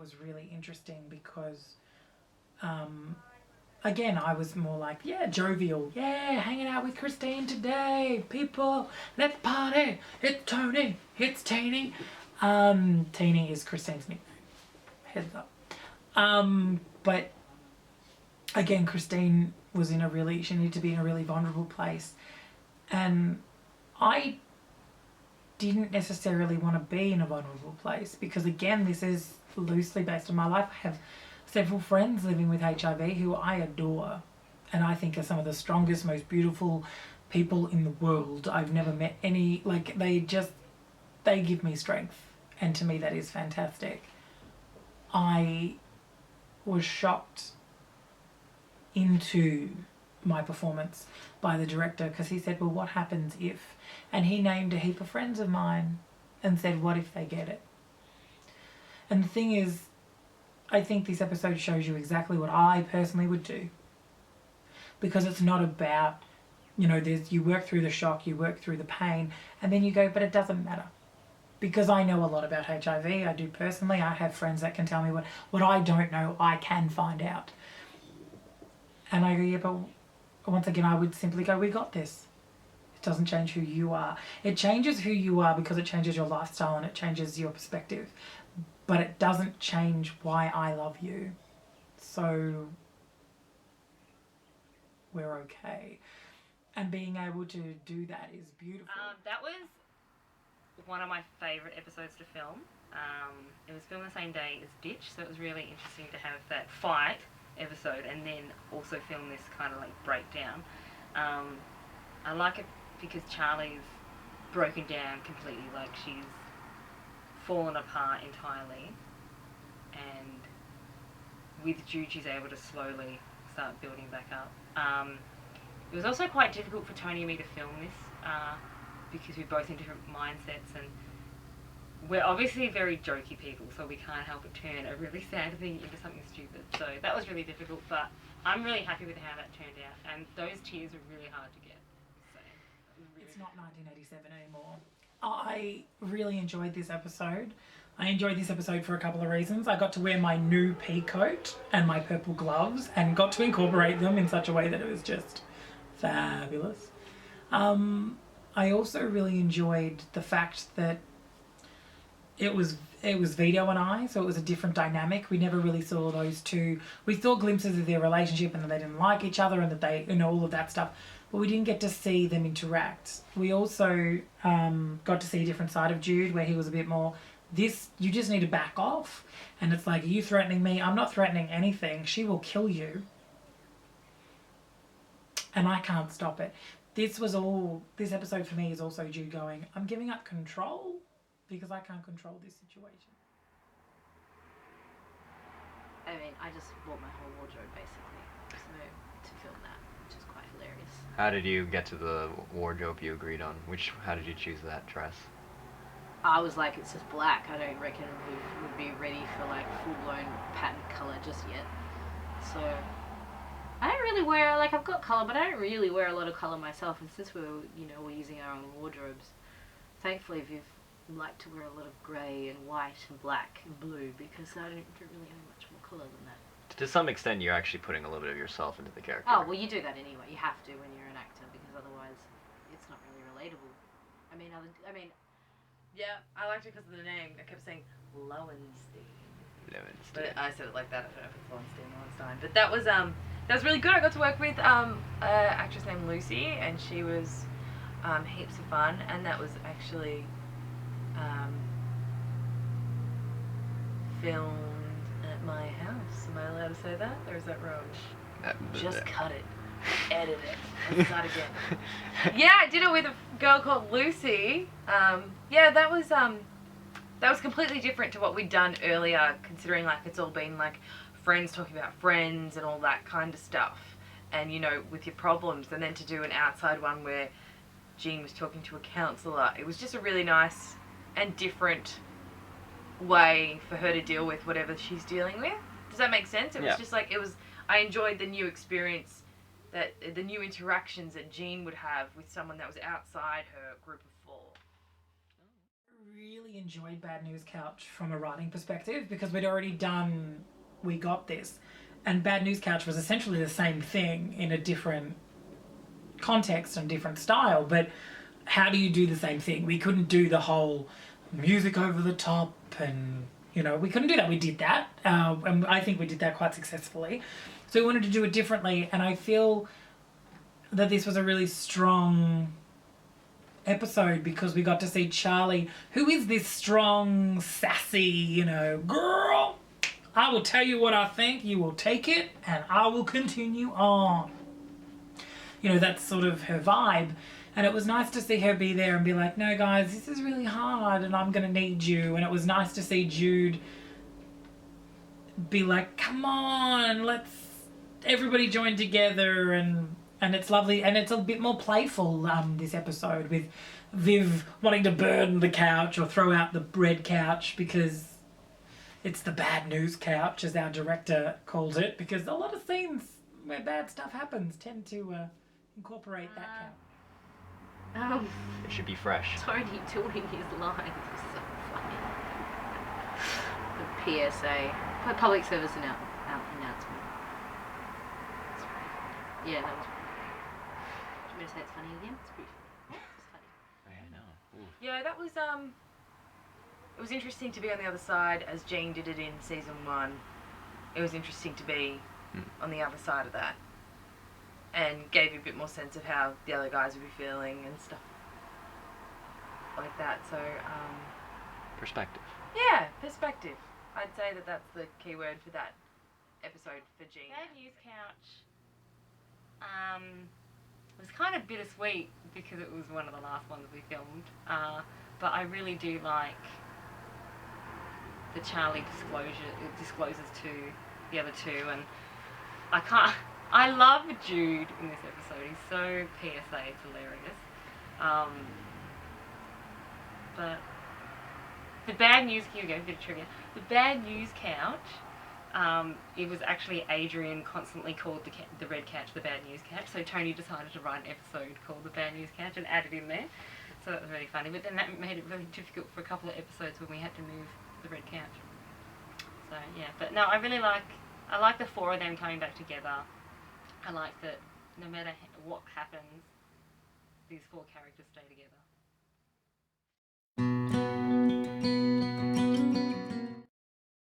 was really interesting because, again, I was more like, yeah, jovial. Yeah, hanging out with Christine today. People, let's party. It's Tony. It's Teeny. Teeny is Christine's nickname. Heads up. But again, Christine was in a really, she needed to be in a really vulnerable place. And I didn't necessarily want to be in a vulnerable place because, again, this is loosely based on my life. I have several friends living with HIV who I adore and I think are some of the strongest, most beautiful people in the world. I've never met any, like, they give me strength, and to me that is fantastic. I was shocked into my performance by the director because he said, well, what happens if, and he named a heap of friends of mine and said, what if they get it? And the thing is, I think this episode shows you exactly what I personally would do, because it's not about, you work through the shock, you work through the pain, and then you go, but it doesn't matter. Because I know a lot about HIV, I do personally. I have friends that can tell me what I don't know, I can find out. And I go, yeah, but once again, I would simply go, we got this. It doesn't change who you are. It changes who you are because it changes your lifestyle and it changes your perspective. But it doesn't change why I love you. So we're okay. And being able to do that is beautiful. That was one of my favourite episodes to film. It was filmed the same day as Ditch, so it was really interesting to have that fight episode and then also film this kind of like breakdown. I like it because Charlie's broken down completely, like she's fallen apart entirely, and with Jude she's able to slowly start building back up. It was also quite difficult for Tony and me to film this because we're both in different mindsets, and we're obviously very jokey people, so we can't help but turn a really sad thing into something stupid. So that was really difficult, but I'm really happy with how that turned out, and those tears were really hard to get. So really, it's not 1987 anymore. I really enjoyed this episode. I enjoyed this episode for a couple of reasons. I got to wear my new pea coat and my purple gloves and got to incorporate them in such a way that it was just fabulous. I also really enjoyed the fact that it was Vito and I, so it was a different dynamic. We never really saw those two. We saw glimpses of their relationship and that they didn't like each other and that they, all of that stuff. But we didn't get to see them interact. We also got to see a different side of Jude where he was a bit more, you just need to back off. And it's like, are you threatening me? I'm not threatening anything. She will kill you. And I can't stop it. This episode for me is also Jude going, I'm giving up control because I can't control this situation. I mean, I just bought my whole wardrobe basically to film that, which is quite hilarious. How did you get to the wardrobe you agreed on? How did you choose that dress? I was like, it's just black. I don't reckon we would be ready for like full-blown pattern colour just yet. So I don't really wear, like, I've got colour, but I don't really wear a lot of colour myself. And since we're using our own wardrobes, thankfully we've like to wear a lot of grey and white and black and blue because I don't really have much more colour than that. To some extent, you're actually putting a little bit of yourself into the character. Oh, well, you do that anyway. You have to when you're an actor because otherwise it's not really relatable. yeah, I liked it because of the name. I kept saying Lowenstein. Lowenstein. But I said it like that. I don't know if it's Lowenstein. But that was really good. I got to work with an actress named Lucy, and she was heaps of fun. And that was actually filmed at my house. Am I allowed to say that, or is that wrong? Just cut it. Edit it. Let's start again. Yeah, I did it with a girl called Lucy. Yeah, that was completely different to what we'd done earlier, considering like it's all been like friends talking about friends and all that kind of stuff, and with your problems, and then to do an outside one where Jean was talking to a counsellor. It was just a really nice and different way for her to deal with whatever she's dealing with. Does that make sense? It was just like, I enjoyed the new experience, the new interactions that Jean would have with someone that was outside her group of four. Really enjoyed Bad News Couch from a writing perspective because we'd already done We Got This, and Bad News Couch was essentially the same thing in a different context and different style, but how do you do the same thing? We couldn't do the whole music over the top and, you know, we couldn't do that. We did that, and I think we did that quite successfully. So we wanted to do it differently, and I feel that this was a really strong episode because we got to see Charlie, who is this strong, sassy, you know, girl, I will tell you what I think, you will take it, and I will continue on. You know, that's sort of her vibe. And it was nice to see her be there and be like, no guys, this is really hard and I'm gonna need you. And it was nice to see Jude be like, come on, let's everybody join together, and it's lovely, and it's a bit more playful this episode, with Viv wanting to burn the couch or throw out the red couch because it's the bad news couch, as our director calls it, because a lot of scenes where bad stuff happens tend to incorporate that couch. It should be fresh. Tony doing his lines is so funny. The PSA, public service announcement. That's right. Yeah, that was funny. Do you want me to say it's funny again? It's pretty funny. It's funny. I know. Ooh. Yeah, that was it was interesting to be on the other side as Jean did it in season 1. It was interesting to be on the other side of that, and gave you a bit more sense of how the other guys would be feeling and stuff like that. So Perspective. yeah, perspective. I'd say that that's the key word for that episode for Jean. Bad News Couch was kind of bittersweet because it was one of the last ones we filmed, but I really do like the Charlie discloses to the other two, and I love Jude in this episode. He's so PSA, it's hilarious. But the bad news, here we go, bit of trivia. The Bad News Couch, it was actually Adrian constantly called the red couch the Bad News Couch, so Tony decided to write an episode called the Bad News Couch and add it in there. So that was really funny, but then that made it really difficult for a couple of episodes when we had to move the red couch. So yeah, but no, I like the 4 of them coming back together. I like that no matter what happens, these 4 characters stay together.